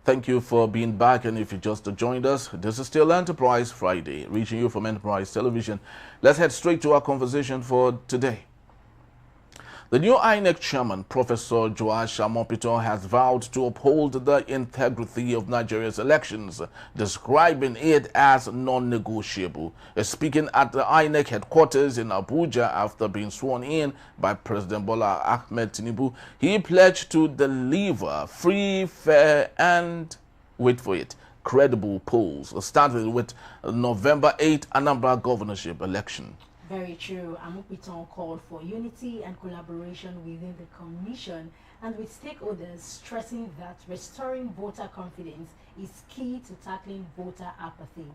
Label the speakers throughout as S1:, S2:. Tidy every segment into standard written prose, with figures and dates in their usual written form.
S1: Thank you for being back, and if you just joined us, this is still Enterprise Friday, reaching you from Enterprise Television. Let's head straight to our conversation for today. The new INEC Chairman, Professor Joash Amupitan, has vowed to uphold the integrity of Nigeria's elections, describing it as non-negotiable. Speaking at the INEC headquarters in Abuja after being sworn in by President Bola Tinubu, he pledged to deliver free, fair, and, wait for it, credible polls, starting with November 8 Anambra governorship election.
S2: Very true. Amupitan called for unity and collaboration within the commission and with stakeholders, stressing that restoring voter confidence is key to tackling voter apathy.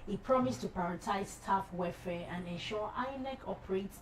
S2: He promised to prioritize staff welfare and ensure INEC operates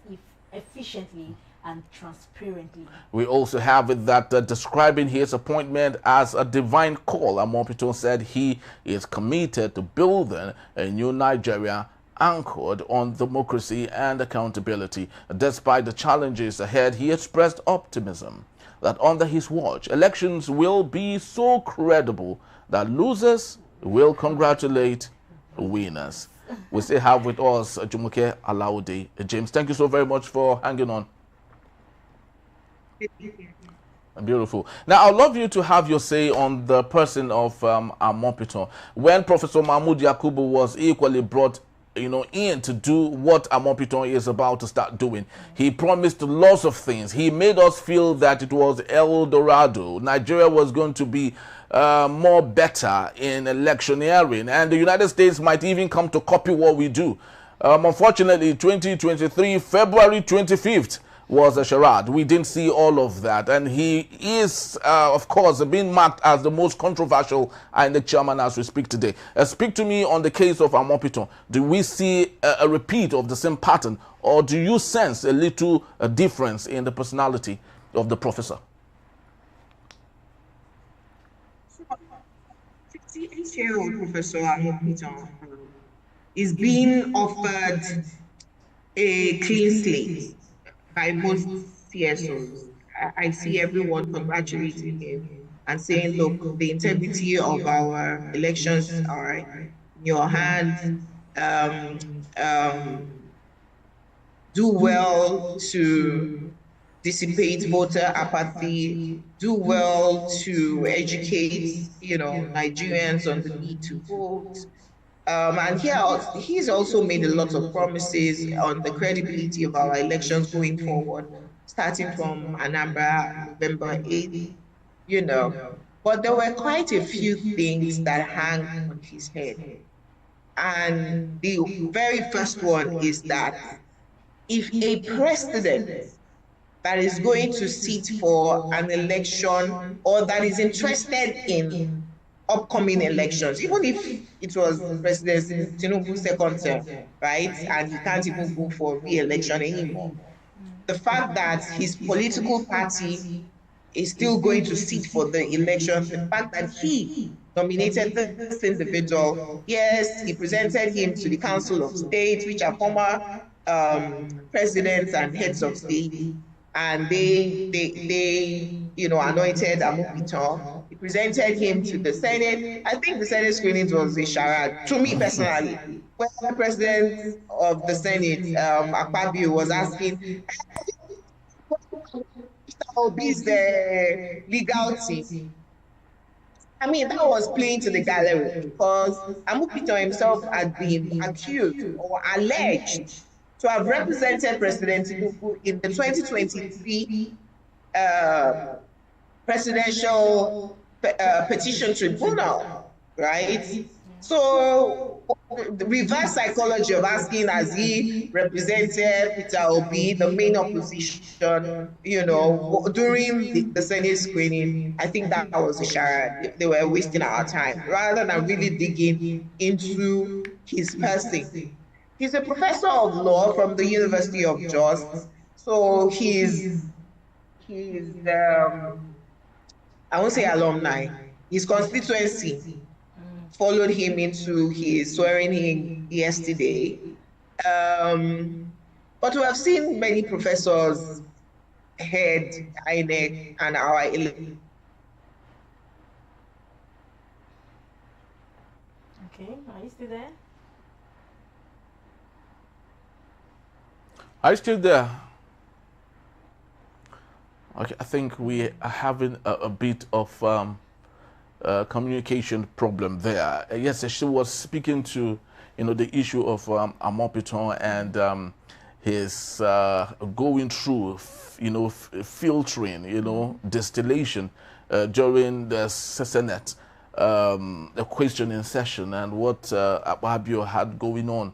S2: efficiently and transparently. We also have it that describing his appointment as a divine call, Amupitan said he is committed to building a new Nigeria anchored on democracy and accountability. Despite the challenges ahead, he expressed optimism that under his watch, elections will be so credible that losers will congratulate winners. We still have with us Jumoke Alaude. James, thank you so very much for hanging on. Beautiful. Now, I'd love you to have your say on the person of Amupitan. When Professor Mahmoud Yakubu was equally brought in to do what Amupitan is about to start doing, he promised lots of things. He made us feel that it was El Dorado. Nigeria was going to be more better in electioneering, and the United States might even come to copy what we do. Unfortunately, 2023, February 25th, was a charade. We didn't see all of that, and he is, of course, being marked as the most controversial INEC chairman as we speak today. Speak to me on the case of Amupitan. Do we see a repeat of the same pattern, or do you sense a little difference in the personality of the professor?
S3: So, 68-year-old Professor Amupitan is being offered a clean slate by most CSOs. I see everyone congratulating him and saying, look, the integrity of our elections are in your hands. Do well to dissipate voter apathy, do well to educate, Nigerians on the need to vote. And he's also made a lot of promises on the credibility of our elections going forward, starting from Anambra, November 8th, But there were quite a few things that hang on his head. And the very first one is that if a president that is going to sit for an election or that is interested in upcoming elections, even if it was President Tinubu's second term, right, and he can't even go for re-election anymore, the fact that his political party is still going to sit for the elections, the fact that he nominated this individual, yes, he presented him to the Council of State, which are former presidents and heads of state, and they anointed Amupitan. He presented him to the Senate. I think the Senate screening was a charade, to me personally. When the president of the Senate, Apathy, was asking, is the legality? I mean, that was playing to the gallery because Amupitan himself had been accused or alleged to have represented President Tinubu in the 2023 presidential petition tribunal, right? So the reverse psychology of asking, has he represented Peter Obi, the main opposition, during the Senate screening, I think that was a charade. They were wasting our time rather than really digging into his person. He's a professor of law from the University of Jos, so he's I won't say alumni, his constituency followed him into his swearing in yesterday. But we have seen many professors head INEC and our
S2: Okay, are you still there?
S1: Are you still there? Okay, I think we are having a bit of communication problem there. Yes, she was speaking to, the issue of Amupitan and his going through, filtering, distillation during the Senate, the questioning session, and what Ababio had going on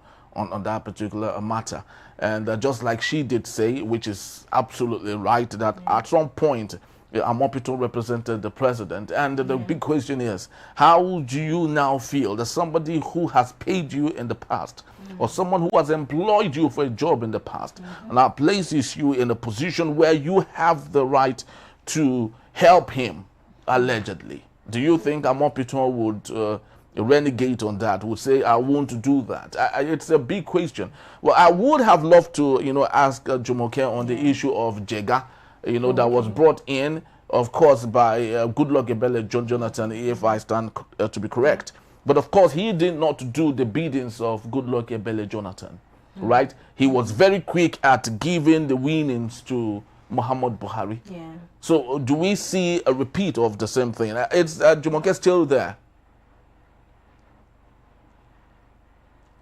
S1: that particular matter. And just like she did say, which is absolutely right, that at some point Amupitan represented the president. And the big question is, how do you now feel that somebody who has paid you in the past, or someone who has employed you for a job in the past, now places you in a position where you have the right to help him, allegedly? Do you think Amupitan would renegade on that, would say, I won't do that? It's a big question. Well, I would have loved to, ask Jumoke on the issue of Jega, that was brought in, of course, by Goodluck Ebele Jonathan, if I stand to be correct. But of course, he did not do the biddings of Goodluck Ebele Jonathan, right? He was very quick at giving the winnings to Muhammad Buhari.
S2: Yeah.
S1: So do we see a repeat of the same thing? It's Jumoke still there?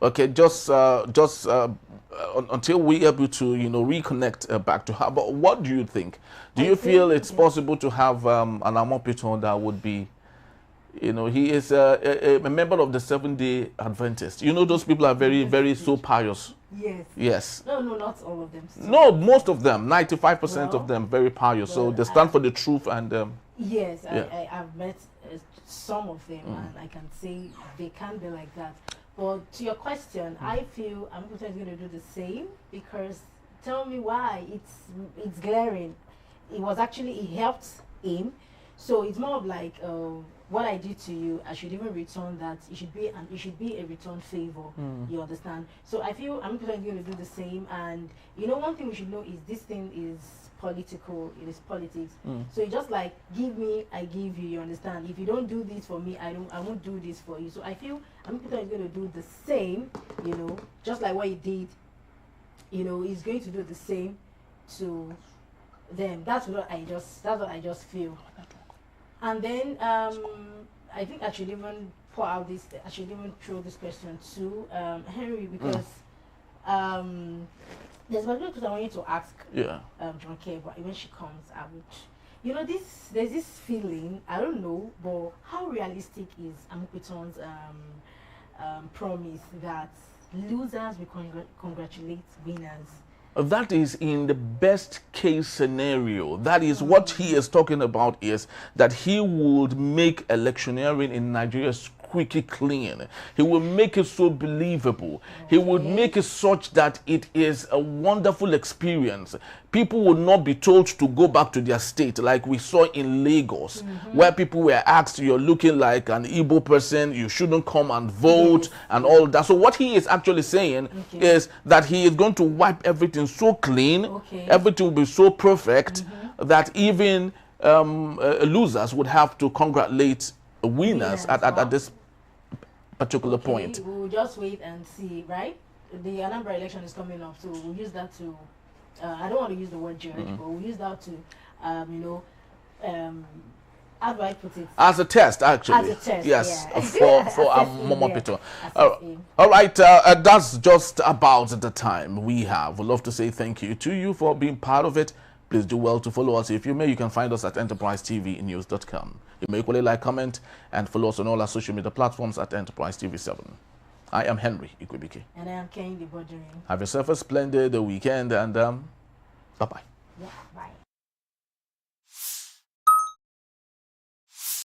S1: Okay, just until we're able to, reconnect back to her. But what do you think? Do you feel it's possible to have an Amupitan that would be, he is a member of the Seventh-day Adventists. Those people are very, very so pious.
S2: Yes.
S1: Yes.
S2: No, not all of them. Still.
S1: No, most of them, 95% of them, very pious. So they stand for the truth and.
S2: Yes,
S1: yeah.
S2: I've met some of them, and I can say they can be like that. But to your question, I feel Amupitan is going to do the same, because tell me why. It's glaring. It was actually, it helped him. So it's more of like what I did to you, I should even return that. It should be a return favor. You understand? So I feel Amupitan is going to do the same. And one thing we should know is this thing is political. It is politics. So it's just like, give me, I give you. You understand? If you don't do this for me, I won't do this for you. So I feel Amupitan is going to do the same. Just like what he did. He's going to do the same to them. That's what I just feel. And then I think I should even pour out this. I should even throw this question to Henry, because there's one question I want you to ask.
S1: Yeah.
S2: John K. But when she comes, I would. There's this feeling. I don't know, but how realistic is Amupitan's promise that losers will congratulate winners?
S1: That is in the best case scenario. That is what he is talking about, is that he would make electioneering in Nigeria squeaky clean. He will make it so believable. He would make it such that it is a wonderful experience. People would not be told to go back to their state, like we saw in Lagos, where people were asked, you're looking like an Igbo person, you shouldn't come and vote, and all that. So what he is actually saying is that he is going to wipe everything so clean, everything will be so perfect, that even losers would have to congratulate winners at this particular point.
S2: We'll just wait and see, right? The Anambra election is coming up, so we'll use that to, I don't want to use the word judge, but we'll use that to, how do I put it?
S1: As a test, actually.
S2: As a test,
S1: yes,
S2: yeah.
S1: for Amupitan. All right, that's just about the time we have. We'd love to say thank you to you for being part of it. Please do well to follow us. If you may, you can find us at enterprisetvnews.com. You may equally like, comment, and follow us on all our social media platforms at Enterprise TV 7. I am Henry Ikwebike.
S2: And I am Kenny the Bodrin.
S1: Have yourself a splendid weekend, and bye-bye.
S2: Yeah, bye.